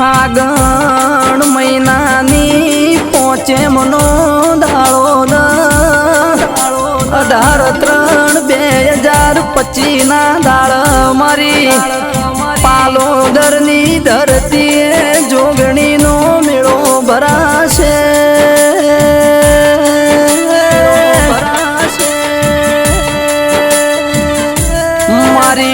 फागण महीनानी पहुंचे मनो दाड़ो 18/3/2025 ना दाड़ मारी पालोदरनी धरती जोगणी नो मेळो भराशे मारी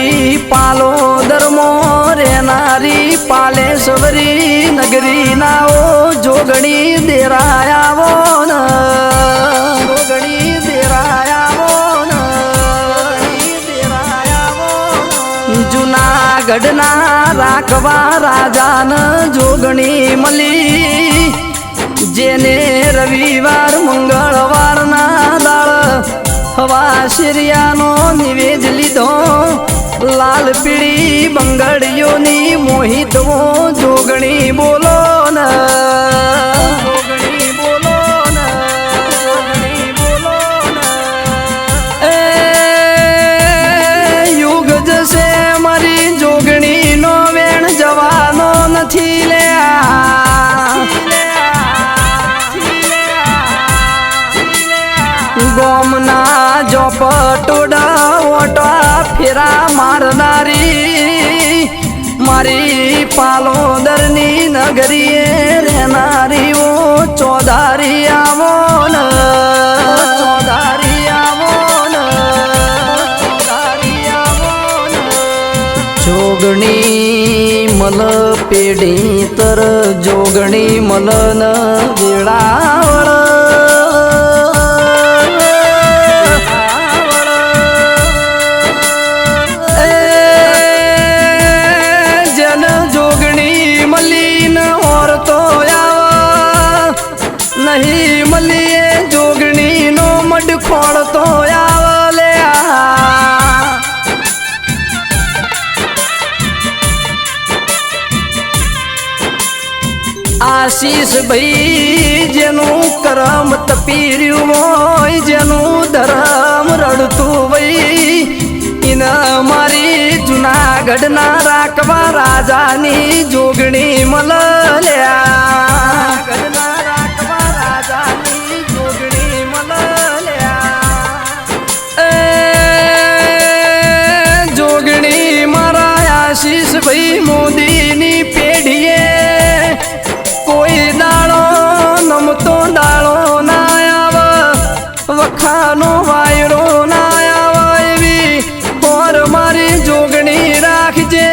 पालोदर मोरे नारी पालेश्वरी नगरी नाओ जोगणी देराया वो न जोगणी देराया वो न जूनागढ़ना राखवा राजान जोगणी मली जेने रविवार मंगलवार ना दाड़ हवा शिरियानो निवेद लीधो लाल पीड़ी बंगड़ियोनी मोहित वो जोगणी बोलो न जोगणी बोलो न जोगणी बोलो न ए युग जसे मारी जोगणी नो वेण जवानो नथी ले गोमना जो पटोड़ा ओटा फेरा मारनारी मारी पालोदरनी नगरी रहनारी वो चौधारी आवो न चौधारी आवो न चौधारी आवो न जोगणी मल पेढ़ी तर जोगणी मल न वेळावळ नहीं मलिए जोगणी नो मड खोड़ तो आवले आशीष भाई जेनु करम तपीर्यु मोय जेनु धर्म रड़तु भाई इन मारी जूनागढ़ ना राखवा राजानी जोगणी मलल्या आशीष भाई मोदी नी पेढ़िए कोई दाड़ो नम तो दाड़ो ना आव वखानो वायरो ना आव एवी और मारी जोगणी राख जे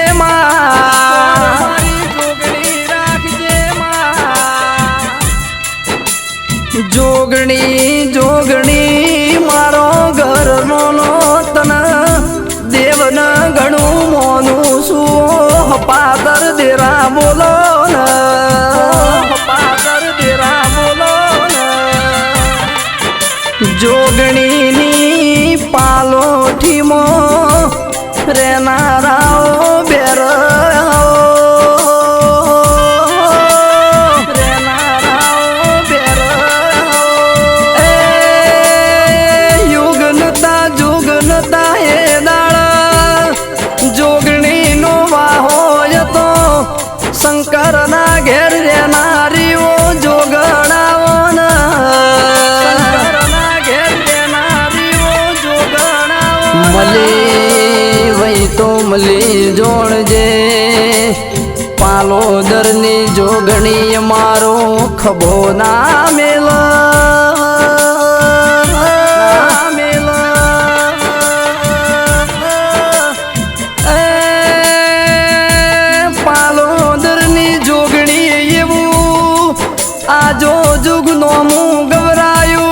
जोगणी जोगणी मारो घर नो तन देवन गणु मोनु सु हपादर देरा बोलो न हपादर देरा बोलो न जोगणी नी पालोठी मो रेना राओ बेर शंकर ना घेर रे नारी वो जोगणावो न शंकर ना घेर रे नारी वो जोगणावो मले वही तो मले जोण जे पालोदर नी जोगणी मारो खबो ना मेल आजो जुग नोमू गवरायु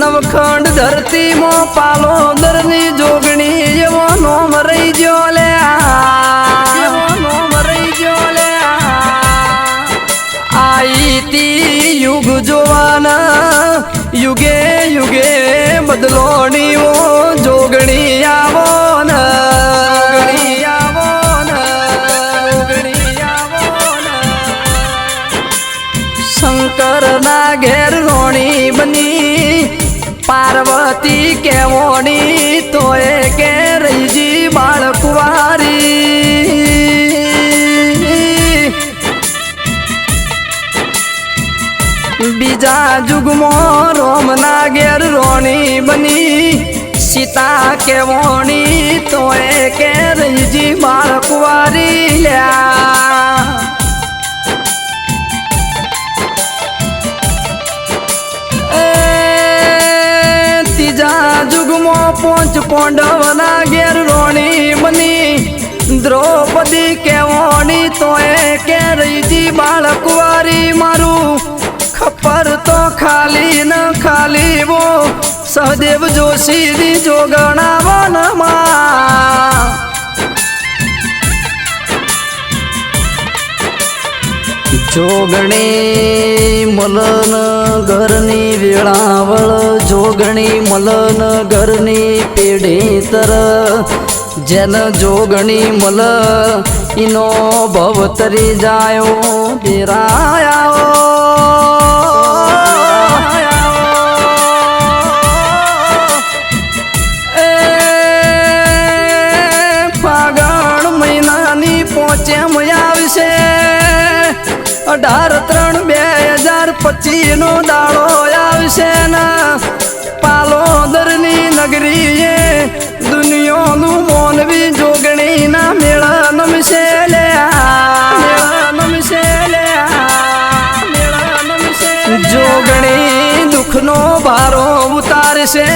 नवखंड धरती मो पालोदर नी जोगणी एवो नोम रही जो ले नोम रही जो ले आई ती युग जोवान युगे युगे बदलोनी वो जोगणी आवो न जोगणी आवो न जोगणी आवो न शंकर ना घेर रोणी बनी पार्वती केवोणी तोए के रही जी बाल कुवारी बीजा जुगमो रोम ना घेर रोणी बनी सीता के वोणी तो के रही जी बाल कुंवारी लिया तीजा जुगमो पोंच पोंडव ना घेर रोणी बनी द्रौपदी के वोणी तो के रही जी बाल कुंवारी मारू खपर तो खाली न खाली वो सहदेव जोशी दी जोगणा वनमा जोगणी मलन घरनी वेळावळ जोगणी मलन घरनी पेढी तर जन जोगणी मल इनो भवतरी जायो देराया फागण महीनानी पहुंचे मया विશે 18/3/2025 નો દાડો આવશે ના પાલોદરની નગરીએ દુનિયાનું મોનવી જોગણી ના મેળા નમશે જોગણી દુઃખનો ભારો ઉતારશે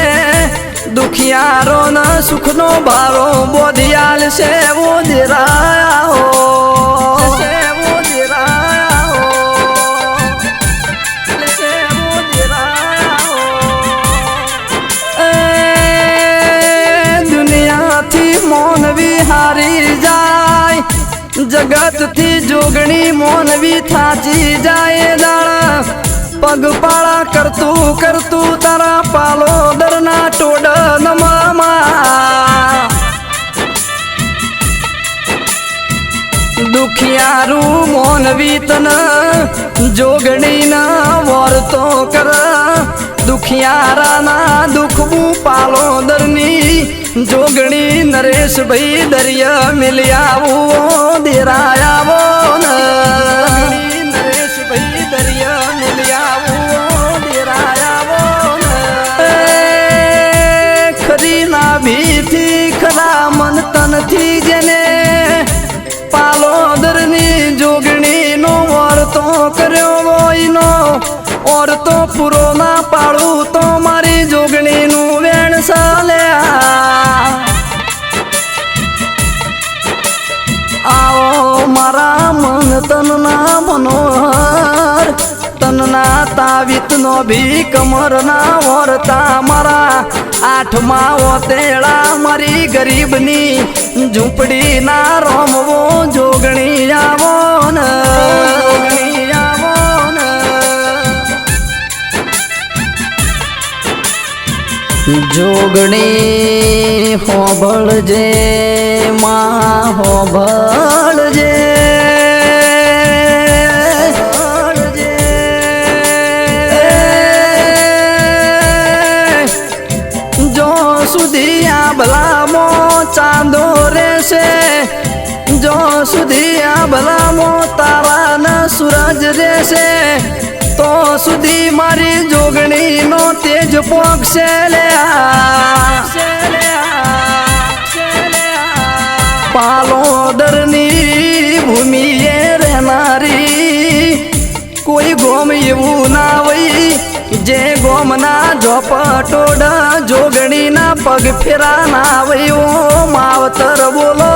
દુખિયારો ના સુખનો ભારો બોધિયાલ છે વો દેરાયા હો जगत थी जोगणी मोनवी थाची जाए दाड़ा पगपाळा करतू करतू तारा पालोदरना टोड नमामा दुखियारू मोनवी तन जोगणी ना वर्तो कर दुखियारा ना दुखबू पालोदरनी जोगणी नरेश भाई दरिया मिलिया वो देराया वो नरेश भाई दरिया मिलिया वो देराया वो खरी ना भी थी खरा मन तन थी जने पालोदरनी जोगणी नो और तो कर्यो वो इनो और तो पुरो ना पाड़ू तो मारी जोगणी नु वेण साल्या आओ मारा मन तनना मनोहर तनना तावित नो भी कमर ना वरता मारा 8मा ओतेड़ा मारी गरीबनी झूंपड़ी ना रोमवो जोगणी आवो न जोगणी होबळजे मा होबळजे जो सुधिया भलामो चांदो रेसे जो सुधिया भलामो तारा न सूरज रेसे तो सुधी मारी जोगणी नो तेज पोक्षे पालोदरनी भूमि रहनारी कोई गोम एवू ना वही जे गोम ना झोपटोड जोगणी ना पग फेरा ना वही ओ मावतर बोलो